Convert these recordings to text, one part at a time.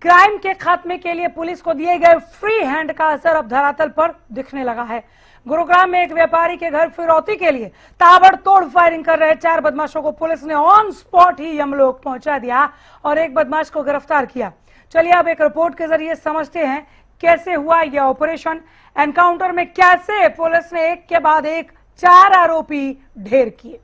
Crime के खात्मे के लिए पुलिस को दिए गए फ्री हैंड का असर अब धरातल पर दिखने लगा है। गुरुग्राम में एक व्यापारी के घर फिरौती के लिए ताबड़तोड़ फायरिंग कर रहे 4 बदमाशों को पुलिस ने ऑन स्पॉट ही यमलोक पहुंचा दिया और एक बदमाश को गिरफ्तार किया। चलिए अब एक रिपोर्ट के जरिए समझते हैं कैसे हुआ यह ऑपरेशन। एनकाउंटर में कैसे पुलिस ने एक के बाद एक 4 आरोपी ढेर किए।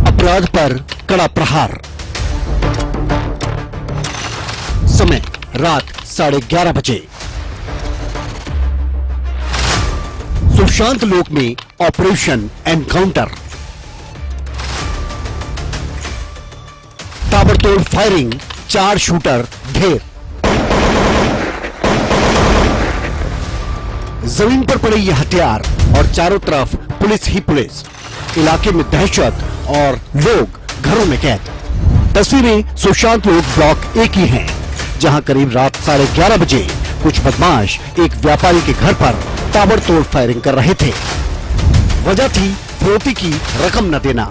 अपराध पर कड़ा प्रहार। समय रात 11:30 बजे। सुशांत लोक में ऑपरेशन एनकाउंटर। ताबड़तोड़ फायरिंग, 4 शूटर ढेर। जमीन पर पड़े ये हथियार और चारों तरफ पुलिस ही पुलिस। इलाके में दहशत और लोग घरों में कैद। तस्वीरें सुशांत लोक ब्लॉक 1 की हैं, जहां करीब रात 11:30 बजे कुछ बदमाश एक व्यापारी के घर पर ताबड़तोड़ फायरिंग कर रहे थे। वजह थी फिरौती की रकम न देना।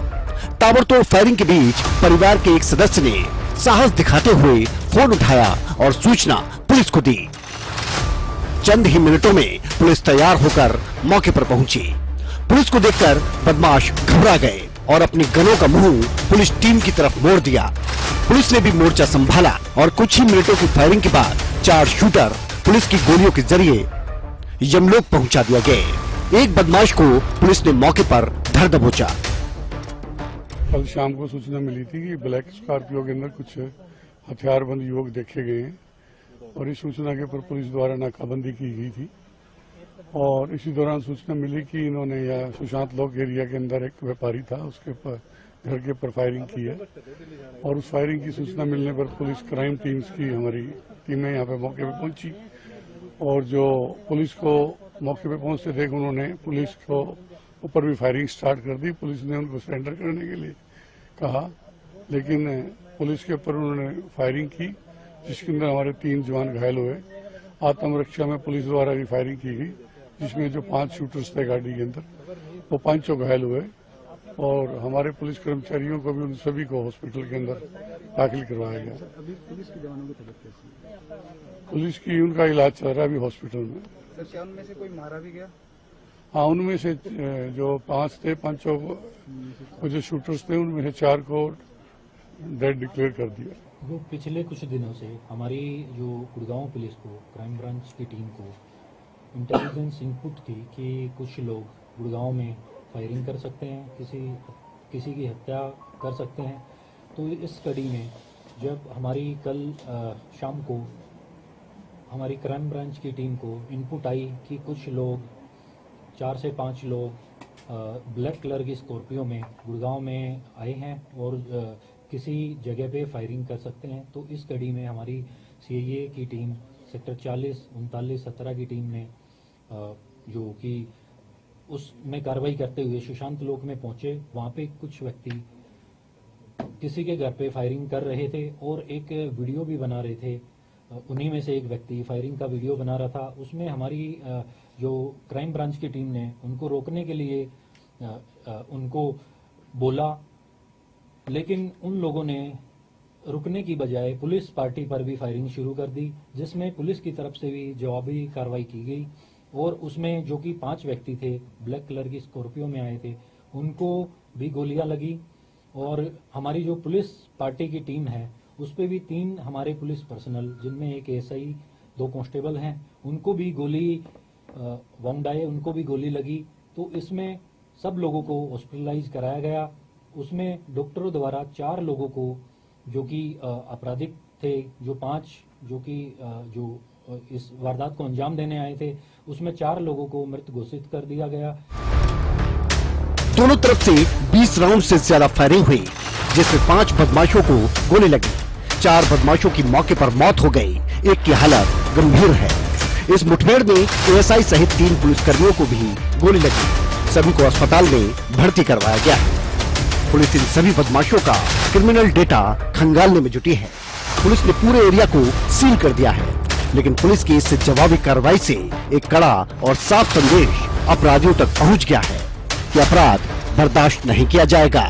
ताबड़तोड़ फायरिंग के बीच परिवार के एक सदस्य ने साहस दिखाते हुए फोन उठाया और सूचना पुलिस को दी। चंद ही मिनटों में पुलिस तैयार होकर मौके पर पहुंची। पुलिस को देखकर बदमाश घबरा गए और अपनी गनों का मुंह पुलिस टीम की तरफ मोड़ दिया। पुलिस ने भी मोर्चा संभाला और कुछ ही मिनटों की फायरिंग के बाद 4 शूटर पुलिस की गोलियों के जरिए यमलोक पहुंचा दिया गए। एक बदमाश को पुलिस ने मौके पर धर दबोचा। कल शाम को सूचना मिली थी कि ब्लैक स्कॉर्पियो के अंदर कुछ हथियारबंद युवक देखे गए हैं और इस सूचना के ऊपर पुलिस द्वारा नाकाबंदी की गई थी। और इसी दौरान सूचना मिली कि इन्होंने यह सुशांत लोक एरिया के अंदर एक व्यापारी था, उसके ऊपर घर के ऊपर फायरिंग की है। और उस फायरिंग की सूचना मिलने पर पुलिस क्राइम टीम्स की हमारी टीमें यहाँ पे मौके पे पहुंची और जो पुलिस को मौके पे पहुंचते देख उन्होंने पुलिस को ऊपर भी फायरिंग स्टार्ट कर दी। पुलिस ने उनको सरेंडर करने के लिए कहा, लेकिन पुलिस के ऊपर उन्होंने फायरिंग की, जिसके अंदर हमारे 3 जवान घायल हुए। आत्मरक्षा में पुलिस द्वारा भी फायरिंग की गई, जिसमें जो 5 शूटर्स थे गाड़ी के अंदर, वो 5 घायल हुए और हमारे पुलिस कर्मचारियों को भी उन सभी को हॉस्पिटल के अंदर दाखिल करवाया गया। अभी पुलिस के जवानों की तबीयत कैसी है? पुलिस की उनका इलाज चल रहा है अभी हॉस्पिटल में। सर, क्या उनमें से कोई मारा भी गया? हाँ, उनमें से जो 5 थे, 5 को जो शूटर्स थे उनमें से 4 को डेड डिक्लेयर कर दिया। वो पिछले कुछ दिनों से हमारी जो गुड़गांव पुलिस को, क्राइम ब्रांच की टीम को इंटेलिजेंस इनपुट थी कि कुछ लोग गुड़गांव में फायरिंग कर सकते हैं, किसी की हत्या कर सकते हैं। तो इस कड़ी में जब हमारी कल शाम को हमारी क्राइम ब्रांच की टीम को इनपुट आई कि कुछ लोग 4 से 5 लोग ब्लैक कलर की स्कॉर्पियो में गुड़गांव में आए हैं और किसी जगह पे फायरिंग कर सकते हैं, तो इस कड़ी में हमारी सीआईए की टीम सेक्टर 40, 39, 17 की टीम ने जो कि उसमें कार्रवाई करते हुए सुशांत लोक में पहुंचे। वहां पे कुछ व्यक्ति किसी के घर पे फायरिंग कर रहे थे और एक वीडियो भी बना रहे थे। उन्हीं में से एक व्यक्ति फायरिंग का वीडियो बना रहा था। उसमें हमारी जो क्राइम ब्रांच की टीम ने उनको रोकने के लिए उनको बोला, लेकिन उन लोगों ने रुकने की बजाय पुलिस पार्टी पर भी फायरिंग शुरू कर दी, जिसमें पुलिस की तरफ से भी जवाबी कार्रवाई की गई। और उसमें जो कि 5 व्यक्ति थे ब्लैक कलर की स्कॉर्पियो में आए थे, उनको भी गोलियां लगी। और हमारी जो पुलिस पार्टी की टीम है उस पे भी 3 हमारे पुलिस पर्सनल, जिनमें एक एसआई, 2 कांस्टेबल हैं, उनको भी गोली वाउंड आए, उनको भी गोली लगी। तो इसमें सब लोगों को हॉस्पिटलाइज कराया गया। उसमें डॉक्टरों द्वारा 4 लोगों को जो कि आपराधिक थे, जो 5 जो कि जो इस वारदात को अंजाम देने आए थे, उसमें 4 लोगों को मृत घोषित कर दिया गया। दोनों तरफ से 20 राउंड से ज्यादा फायरिंग हुई, जिसमें 5 बदमाशों को गोली लगी। 4 बदमाशों की मौके पर मौत हो गई, एक की हालत गंभीर है। इस मुठभेड़ में एएसआई सहित 3 पुलिसकर्मियों को भी गोली लगी। सभी को अस्पताल में भर्ती करवाया गया है। पुलिस इन सभी बदमाशों का क्रिमिनल डेटा खंगालने में जुटी है। पुलिस ने पूरे एरिया को सील कर दिया है। लेकिन पुलिस की इस जवाबी कार्रवाई से एक कड़ा और साफ संदेश अपराधियों तक पहुंच गया है कि अपराध बर्दाश्त नहीं किया जाएगा।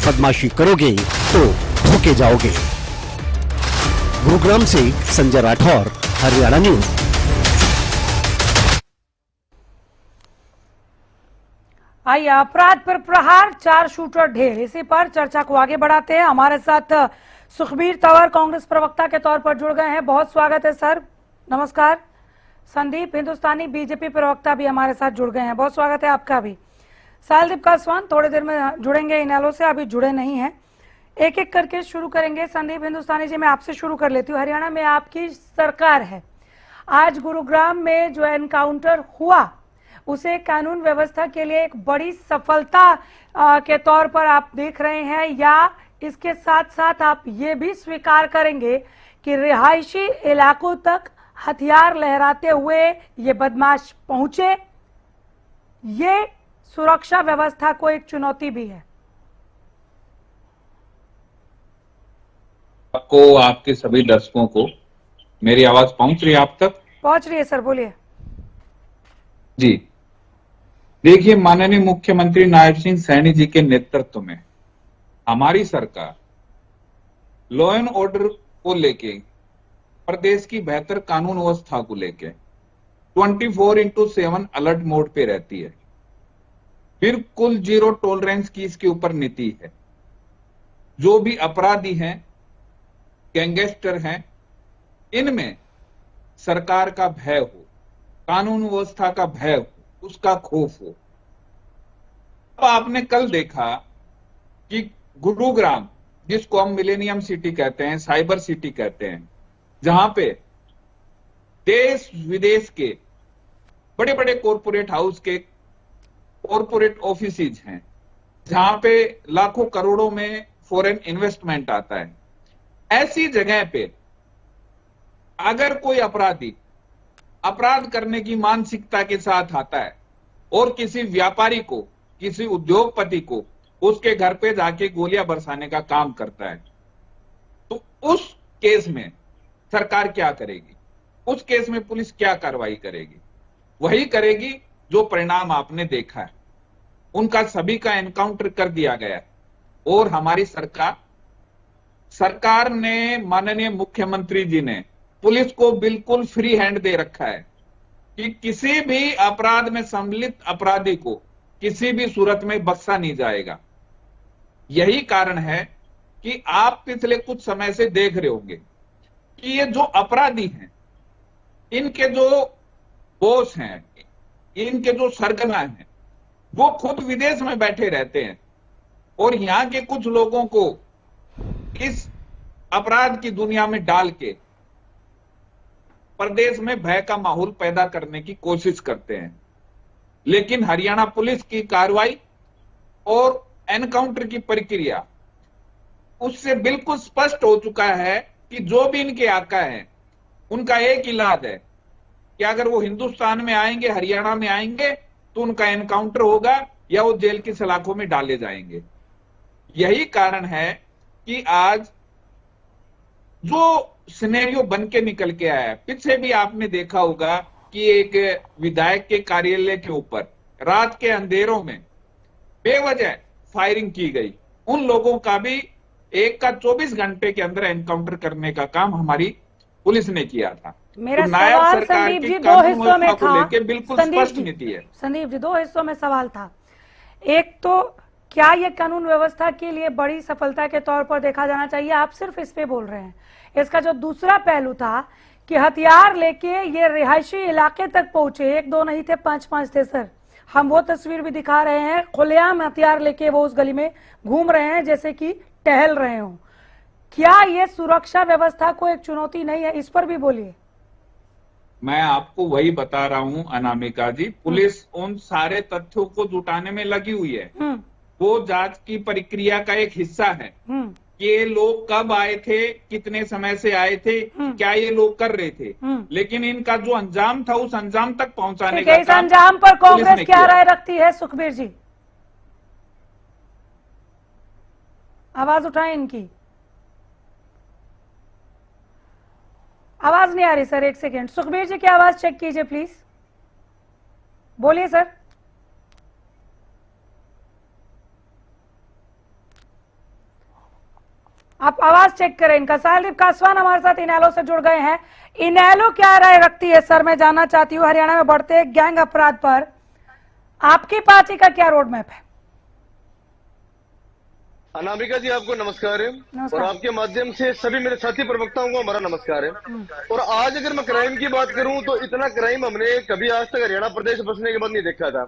बदमाशी करोगे तो धोखे जाओगे। गुरुग्राम से संजय राठौर, हरियाणा न्यूज। आइए, अपराध पर प्रहार, 4 शूटर ढेर, इसी पर चर्चा को आगे बढ़ाते हैं। हमारे साथ सुखबीर तंवर कांग्रेस प्रवक्ता के तौर पर जुड़ गए हैं। बहुत स्वागत है सर, नमस्कार। संदीप हिंदुस्तानी बीजेपी प्रवक्ता भी हमारे साथ जुड़ गए हैं, बहुत स्वागत है आपका भी। सालदीप कासवान थोड़ी देर में जुड़ेंगे इनेलो से, अभी जुड़े नहीं हैं। एक एक करके शुरू करेंगे। संदीप हिंदुस्तानी जी, मैं आपसे शुरू कर लेती हूँ। हरियाणा में आपकी सरकार है, आज गुरुग्राम में जो एनकाउंटर हुआ उसे कानून व्यवस्था के लिए एक बड़ी सफलता के तौर पर आप देख रहे हैं, या इसके साथ साथ आप ये भी स्वीकार करेंगे कि रिहायशी इलाकों तक हथियार लहराते हुए ये बदमाश पहुंचे, ये सुरक्षा व्यवस्था को एक चुनौती भी है? आपको, आपके सभी दर्शकों को मेरी आवाज पहुंच रही है आप तक? पहुंच रही है सर, बोलिए। जी देखिए, माननीय मुख्यमंत्री नायब सिंह सैनी जी के नेतृत्व में हमारी सरकार लॉ एंड ऑर्डर को लेके, प्रदेश की बेहतर कानून व्यवस्था को लेके 24/7 अलर्ट मोड पे रहती है। बिल्कुल जीरो टॉलरेंस की इसके ऊपर नीति है। जो भी अपराधी हैं, गैंगस्टर हैं, इनमें सरकार का भय हो, कानून व्यवस्था का भय हो, उसका खौफ हो। अब आपने कल देखा कि गुरुग्राम, जिसको हम मिलेनियम सिटी कहते हैं, साइबर सिटी कहते हैं, जहां पे देश विदेश के बड़े बड़े कॉरपोरेट हाउस के कॉरपोरेट ऑफिसेज हैं, जहां पे लाखों करोड़ों में फॉरेन इन्वेस्टमेंट आता है। ऐसी जगह पे अगर कोई अपराधी अपराध करने की मानसिकता के साथ आता है और किसी व्यापारी को, किसी उद्योगपति को उसके घर पे जाके गोलियां बरसाने का काम करता है, तो उस केस में सरकार क्या करेगी? उस केस में पुलिस क्या कार्रवाई करेगी? वही करेगी जो परिणाम आपने देखा है। उनका सभी का एनकाउंटर कर दिया गया और हमारी सरकार ने, माननीय मुख्यमंत्री जी ने पुलिस को बिल्कुल फ्री हैंड दे रखा है कि किसी भी अपराध में सम्मिलित अपराधी को किसी भी सूरत में बख्शा नहीं जाएगा। यही कारण है कि आप पिछले कुछ समय से देख रहे होंगे कि ये जो अपराधी हैं, इनके जो बॉस हैं, इनके जो सरगना हैं, वो खुद विदेश में बैठे रहते हैं और यहां के कुछ लोगों को इस अपराध की दुनिया में डाल के प्रदेश में भय का माहौल पैदा करने की कोशिश करते हैं। लेकिन हरियाणा पुलिस की कार्रवाई और एनकाउंटर की प्रक्रिया, उससे बिल्कुल स्पष्ट हो चुका है कि जो भी इनके आका हैं, उनका एक इलाज है कि अगर वो हिंदुस्तान में आएंगे, हरियाणा में आएंगे, तो उनका एनकाउंटर होगा या वो जेल की सलाखों में डाले जाएंगे। यही कारण है कि आज जो सिनेरियो बन के निकल के आया है, पीछे भी आपने देखा होगा कि एक विधायक के कार्यालय के ऊपर रात के अंधेरों में बेवजह फायरिंग की गई। उन लोगों का भी एक का 24 घंटे के अंदर एनकाउंटर करने का काम हमारी पुलिस ने किया था। मेरा तो नायब सवाल सरकार संदीप की जी 2 कानून हिस्सों में व्यवस्था को था। लेके बिल्कुल संदीप स्पष्ट जी, नीति है। संदीप जी, 2 हिस्सों में सवाल था। एक तो क्या ये कानून व्यवस्था के लिए बड़ी सफलता के तौर पर देखा जाना चाहिए? आप सिर्फ इस पे बोल रहे हैं। इसका जो दूसरा पहलू था कि हथियार लेके ये रिहायशी इलाके तक पहुंचे, 1-2 नहीं थे, 5-5 थे सर। हम वो तस्वीर भी दिखा रहे हैं, खुलेआम हथियार लेके वो उस गली में घूम रहे हैं जैसे कि टहल रहे हों। क्या ये सुरक्षा व्यवस्था को एक चुनौती नहीं है? इस पर भी बोलिए। मैं आपको वही बता रहा हूं अनामिका जी, पुलिस उन सारे तथ्यों को जुटाने में लगी हुई है। वो जांच की प्रक्रिया का एक हिस्सा है। ये लोग कब आए थे, कितने समय से आए थे, क्या ये लोग कर रहे थे, लेकिन इनका जो अंजाम था, उस अंजाम तक पहुंचाने का इस अंजाम पर कांग्रेस क्या राय रखती है? सुखबीर जी, आवाज उठाएं इनकी। आवाज नहीं आ रही सर, एक सेकेंड। सुखबीर जी की आवाज चेक कीजिए प्लीज, बोलिए सर। आप आवाज चेक करें इनका। साहिलदीप कासवान हमारे साथ इनेलो से जुड़ गए हैं। इनेलो क्या राय रखती है सर, मैं जानना चाहती हूँ हरियाणा में बढ़ते गैंग अपराध पर आपकी पार्टी का क्या रोड मैप है? अनामिका जी आपको नमस्कार है। और आपके माध्यम से सभी मेरे साथी प्रवक्ताओं को हमारा नमस्कार है। और आज अगर मैं क्राइम की बात करूं तो इतना क्राइम हमने कभी आज तक हरियाणा प्रदेश बसने के बाद नहीं देखा था।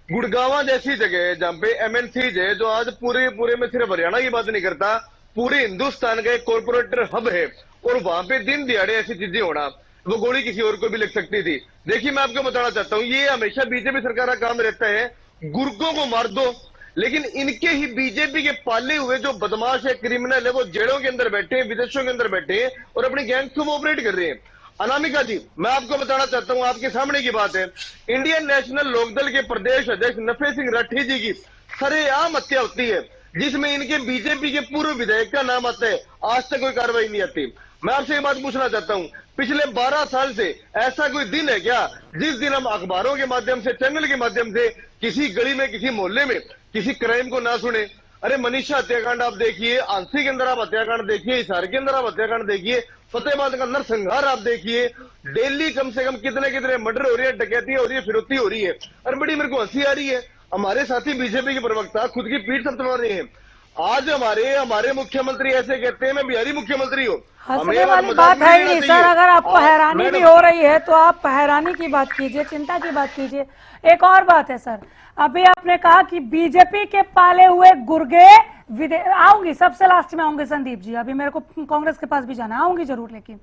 गुड़गांव जैसी जगह है जहाँ पे एमएनसीज है, जो आज पूरे में सिर्फ हरियाणा की बात नहीं करता, पूरे हिंदुस्तान का एक कॉर्पोरेटर हब है। और वहां पे दिन दिहाड़े ऐसी चीजें होना, वो गोली किसी और को भी लग सकती थी। देखिए मैं आपको बताना चाहता हूँ, ये हमेशा बीजेपी सरकार का काम रहता है, गुर्गों को मार दो, लेकिन इनके ही बीजेपी के पाले हुए जो बदमाश है, क्रिमिनल है, वो जेलों के अंदर बैठे हैं, विदेशों के अंदर बैठे हैं और अपनी गैंग को ऑपरेट कर रहे हैं। अनामिका जी मैं आपको बताना चाहता हूं, आपके सामने की बात है, इंडियन नेशनल लोकदल के प्रदेश अध्यक्ष नफे सिंह राठी जी की सरेआम हत्या होती है, जिसमें इनके बीजेपी के पूर्व विधायक का नाम आता है। आज तक कोई कार्रवाई नहीं आती। मैं आपसे ये बात पूछना चाहता हूं, पिछले 12 साल से ऐसा कोई दिन है क्या जिस दिन हम अखबारों के माध्यम से, चैनल के माध्यम से किसी गली में, किसी मोहल्ले में किसी क्राइम को ना सुने? अरे मनीषा हत्याकांड आप देखिए, आंसी के अंदर आप हत्याकांड देखिए, हिसार के अंदर आप हत्याकांड देखिए, फतेहाबाद का नरसंहार आप देखिए, डेली कम से कम कितने मर्डर हो रही है, डकैती हो रही है, फिरौती हो रही है। अरे बड़ी मेरे को हंसी आ रही है, हमारे साथी बीजेपी के प्रवक्ता खुद की पीठ थपथपा रहे हैं। आज हमारे मुख्यमंत्री ऐसे कहते हैं मैं बिहारी मुख्यमंत्री हूँ। हंसने वाली बात है ही नहीं सर। अगर आपको हैरानी भी हो रही है तो आप हैरानी की बात कीजिए, चिंता की बात कीजिए। एक और बात है सर, अभी आपने कहा कि बीजेपी के पाले हुए गुर्गे आऊंगी, सबसे लास्ट में आऊंगी संदीप जी, अभी मेरे को कांग्रेस के पास भी जाना, आऊंगी जरूर। लेकिन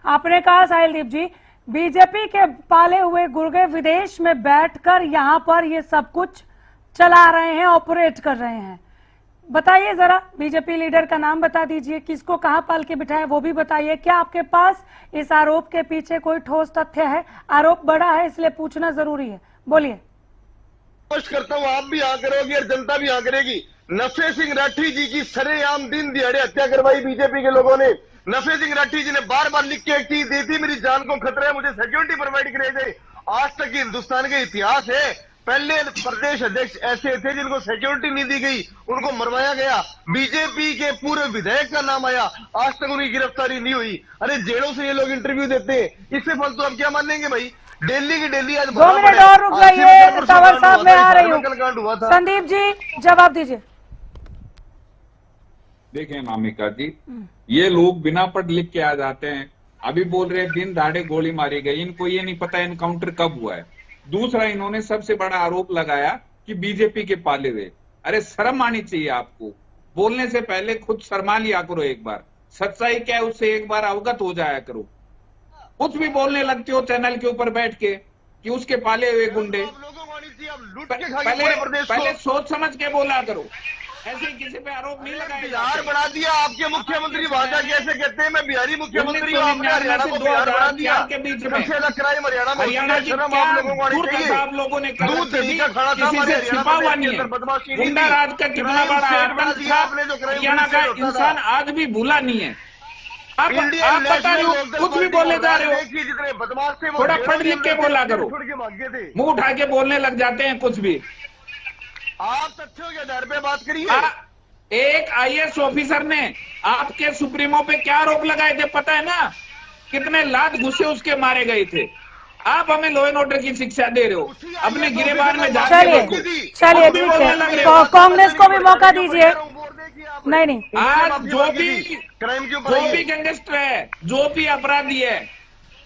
आपने कहा साहिलदीप जी, बीजेपी के पाले हुए गुर्गे विदेश में बैठकर यहाँ पर ये सब कुछ चला रहे हैं, ऑपरेट कर रहे हैं। बताइए जरा, बीजेपी लीडर का नाम बता दीजिए, किसको कहां पाल के बिठाए वो भी बताइए। क्या आपके पास इस आरोप के पीछे कोई ठोस तथ्य है? आरोप बड़ा है इसलिए पूछना जरूरी है, बोलिए। कोशिश करता हूँ आप भी यहाँ करोगे और जनता भी यहाँ करेगी। नफे सिंह राठी जी की सरेआम दिन दिहाड़े हत्या करवाई बीजेपी के लोगों ने। नफे सिंह राठी जी ने बार बार लिख के एक चीज दी थी, मेरी जान को खतरा है, मुझे सिक्योरिटी प्रोवाइड करे गए। आज तक हिंदुस्तान का इतिहास है, पहले प्रदेश अध्यक्ष ऐसे थे जिनको सिक्योरिटी नहीं दी गई, उनको मरवाया गया। बीजेपी के पूर्व विधायक का नाम आया, आज तक उनकी गिरफ्तारी नहीं हुई। अरे जेलों से ये लोग इंटरव्यू देते हैं, इससे फालतू आप क्या मानेंगे भाई? डेली की डेली आज 2 मिनट और रुक जाइए, तंवर साहब मैं आ रही हूँ। संदीप जी जवाब दीजिए। देखें अनामिका जी, ये लोग बिना पढ़ लिख के आ जाते हैं, अभी बोल रहे हैं दिन दहाड़े गोली मारी गई, इनको ये नहीं पता एनकाउंटर कब हुआ है। दूसरा इन्होंने सबसे बड़ा आरोप लगाया कि बीजेपी के पाले हुए। अरे शर्म आनी चाहिए आपको, बोलने से पहले खुद शर्मा लिया करो, एक बार सच्चाई क्या है उससे एक बार अवगत हो जाया करो। कुछ भी बोलने लगते हो चैनल के ऊपर बैठ के कि उसके पाले हुए गुंडे। पहले सोच समझ के बोला करो, ऐसे किसी पे आरोप नहीं लगाया। बिहार बना दिया आपके मुख्यमंत्री, वादा कैसे कहते हैं मैं बिहारी मुख्यमंत्री हूँ, आपने हरियाणा को बिहार बना दिया। के बीच में सबसे ज्यादा क्राइम हरियाणा में, हरियाणा की आप लोगों को आनी चाहिए। आप लोगों ने दूध दही का खाना था हमारे छिपा हुआ नहीं है। गुंडा राज का कितना बड़ा आतंक था, हरियाणा का इंसान आज भी भूला नहीं है। आप पता नहीं कुछ भी बोले जा रहे हो, जितने बदमाश थे वो थोड़ा पढ़ लिख के बोला करो, मुंह उठा के बोलने लग जाते हैं कुछ भी। आप तथ्यों के आधार पे बात करिए। एक आईएएस ऑफिसर ने आपके सुप्रीमो पे क्या आरोप लगाए थे पता है ना? कितने लात घुसे उसके मारे गए थे। आप हमें लॉ एंड ऑर्डर की शिक्षा दे रहे हो, अपने गिरेबान में जाके चलिए ठीक है, कांग्रेस को भी मौका दीजिए। नहीं आज जो भी गैंगस्टर है, जो भी अपराधी है,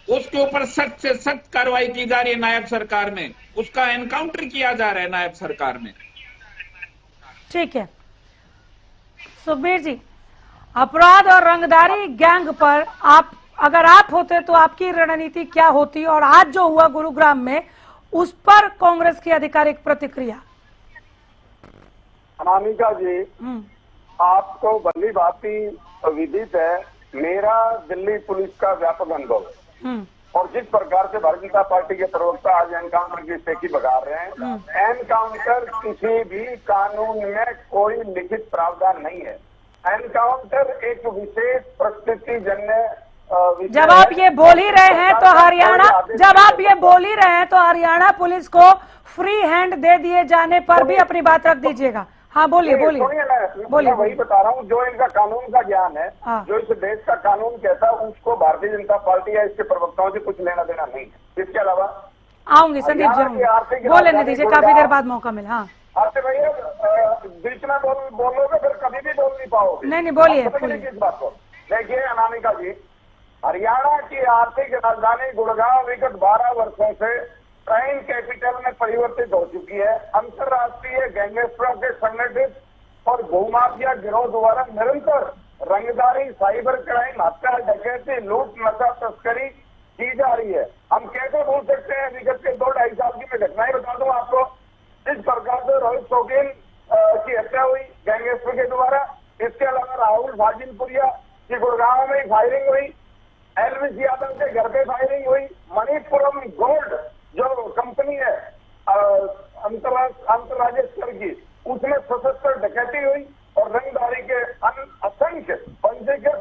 उसके ऊपर सख्त से सख्त कार्रवाई की जा रही है नायब सरकार में, उसका एनकाउंटर किया जा रहा है नायब सरकार में। ठीक है सुखबीर जी, अपराध और रंगदारी गैंग पर अगर आप होते तो आपकी रणनीति क्या होती, और आज जो हुआ गुरुग्राम में उस पर कांग्रेस की आधिकारिक प्रतिक्रिया? अनामिका जी आपको भली भांति विदित है, मेरा दिल्ली पुलिस का व्यापक अनुभव है, और जिस प्रकार से भारतीय जनता पार्टी के प्रवक्ता आज एनकाउंटर की स्टेकी बगा रहे हैं, एनकाउंटर किसी भी कानून में कोई लिखित प्रावधान नहीं है। एनकाउंटर एक विशेष परिस्थिति जन्य जब आप ये बोल ही रहे हैं तो हरियाणा, जब आप ये बोल ही रहे हैं तो हरियाणा पुलिस को फ्री हैंड दे दिए जाने पर भी अपनी बात रख दीजिएगा। हाँ बोलिए बोलिए बोलिए। वही बता रहा हूँ, जो इनका कानून का ज्ञान है, जो इस देश का कानून कहता है, उसको भारतीय जनता पार्टी या इसके प्रवक्ताओं से कुछ लेना देना नहीं है। इसके अलावा आऊंगी संदीप जी, बोले नहीं दीजिए, काफी देर बाद मौका मिला। हाँ आपसे भैया बीच में बोलोगे फिर कभी भी बोल नहीं पाओगे। नहीं बोलिए किस बात को देखिए अनामिका जी, हरियाणा की आर्थिक राजधानी गुड़गांव विगत 12 वर्षों से क्राइम कैपिटल में परिवर्तित हो चुकी है। अंतर्राष्ट्रीय गैंगस्टरों के संगठित और भूमाफिया गिरोह द्वारा निरंतर रंगदारी, साइबर क्राइम, हत्या, डकैती, लूट, नशा तस्करी की जा रही है। हम कैसे भूल सकते हैं विगत के 2-2.5 साल की मैं घटनाएं बता दूं आपको। इस प्रकार से रोहित शौकीन की हत्या हुई गैंगस्टर के द्वारा। इसके अलावा राहुल भाजिनपुरिया की गुड़गांव में फायरिंग हुई, एलविस यादव के घर पे फायरिंग हुई, मणिपुरम गोल्ड जो कंपनी है अंतर्राज्यीय स्तर की, उसमें सशस्त्र डकैती हुई और रंगदारी के असंख्य पंजीकृत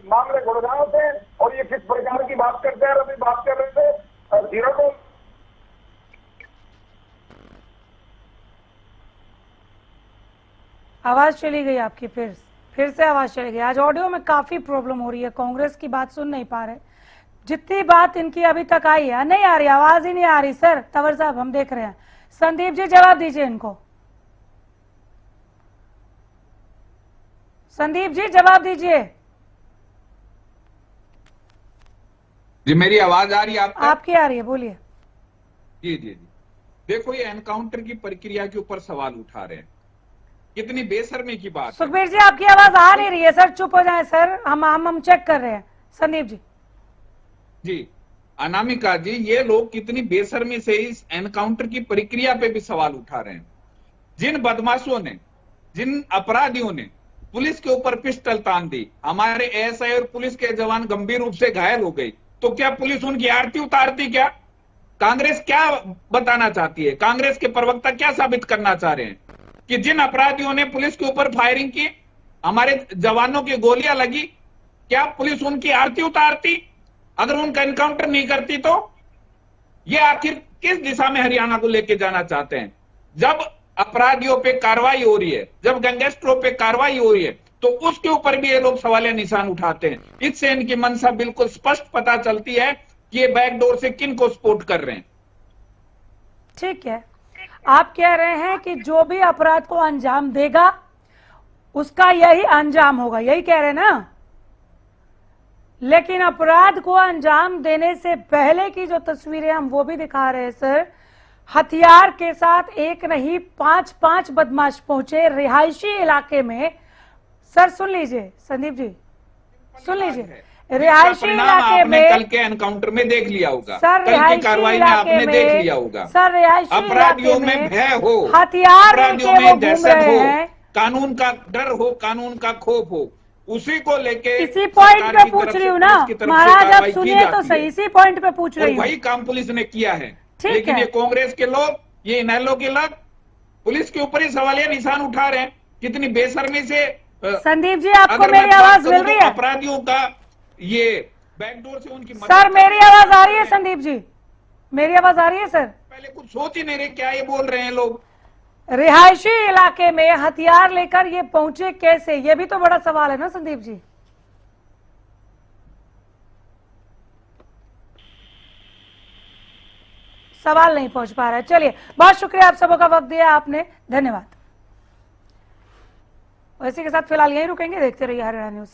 मामले गुड़गांव थे। और ये किस प्रकार की बात करते हैं, अभी बात कर रहे थे जीरो को। आवाज चली गई आपकी, फिर से आवाज चली गई। आज ऑडियो में काफी प्रॉब्लम हो रही है, कांग्रेस की बात सुन नहीं पा रहे। जितनी बात इनकी अभी तक आई है, नहीं आ रही, आवाज ही नहीं आ रही। सर तंवर साहब हम देख रहे हैं, संदीप जी जवाब दीजिए इनको। संदीप जी जवाब दीजिए। जी मेरी आवाज आ रही है आपकी आ रही है, बोलिए। जी जी जी, देखो ये एनकाउंटर की प्रक्रिया के ऊपर सवाल उठा रहे हैं, कितनी बेशर्मी की बात। सुखबीर जी आपकी आवाज आ नहीं रही है सर, चुप हो जाए सर, हम चेक कर रहे हैं। संदीप जी जी, अनामिका जी, ये लोग कितनी बेशर्मी से इस एनकाउंटर की प्रक्रिया पे भी सवाल उठा रहे हैं। जिन बदमाशों ने, जिन अपराधियों ने पुलिस के ऊपर पिस्टल तान दी, हमारे एएसआई और पुलिस के जवान गंभीर रूप से घायल हो गई, तो क्या पुलिस उनकी आरती उतारती? क्या कांग्रेस क्या बताना चाहती है? कांग्रेस के प्रवक्ता क्या साबित करना चाह रहे हैं कि जिन अपराधियों ने पुलिस के ऊपर फायरिंग की, हमारे जवानों की गोलियां लगी, क्या पुलिस उनकी आरती उतारती? अगर उनका एनकाउंटर नहीं करती तो ये आखिर किस दिशा में हरियाणा को लेके जाना चाहते हैं? जब अपराधियों पे कार्रवाई हो रही है, जब गैंगस्टरों पे कार्रवाई हो रही है, तो उसके ऊपर भी ये लोग सवालिया निशान उठाते हैं। इससे इनकी मंशा बिल्कुल स्पष्ट पता चलती है कि ये बैकडोर से किन को सपोर्ट कर रहे हैं। ठीक है, आप कह रहे हैं कि जो भी अपराध को अंजाम देगा उसका यही अंजाम होगा, यही कह रहे हैं ना? लेकिन अपराध को अंजाम देने से पहले की जो तस्वीरें हम वो भी दिखा रहे हैं सर। हथियार के साथ एक नहीं 5-5 बदमाश पहुंचे रिहायशी इलाके में। सर सुन लीजिए, संदीप जी सुन लीजिए, रिहायशी इलाके में कल के एनकाउंटर में देख लिया होगा, सर, कल की कार्रवाई में आपने देख लिया होगा। सर रिहायशी अपराधियों में भय हो, हथियार अपराधियों लेके वो में घूम दहशत रहे हो, हैं। कानून का डर हो, कानून का खौफ हो, उसी को लेके इसी पॉइंट पे पूछ रही हूँ ना महाराज, आप सुनिए तो सही, इसी पॉइंट पे पूछ रही हूँ। वही काम पुलिस ने किया है। ठीक लेकिन है। ये कांग्रेस के लोग, ये इनेलो के लोग पुलिस के ऊपर ही सवालिया निशान उठा रहे हैं। कितनी बेशर्मी से। संदीप जी आपको मेरी आवाज मिल रही है? अपराधियों का ये बैकडोर से उनकी सर मेरी आवाज आ रही है? संदीप जी मेरी आवाज आ रही है सर? पहले कुछ सोच ही नहीं रहे, क्या ये बोल रहे हैं लोग। रिहायशी इलाके में हथियार लेकर ये पहुंचे कैसे, ये भी तो बड़ा सवाल है ना संदीप जी। सवाल नहीं पहुंच पा रहा है। चलिए, बहुत शुक्रिया आप सबों का वक्त दिया आपने, धन्यवाद। इसी के साथ फिलहाल यहीं रुकेंगे, देखते रहिए हरियाणा न्यूज।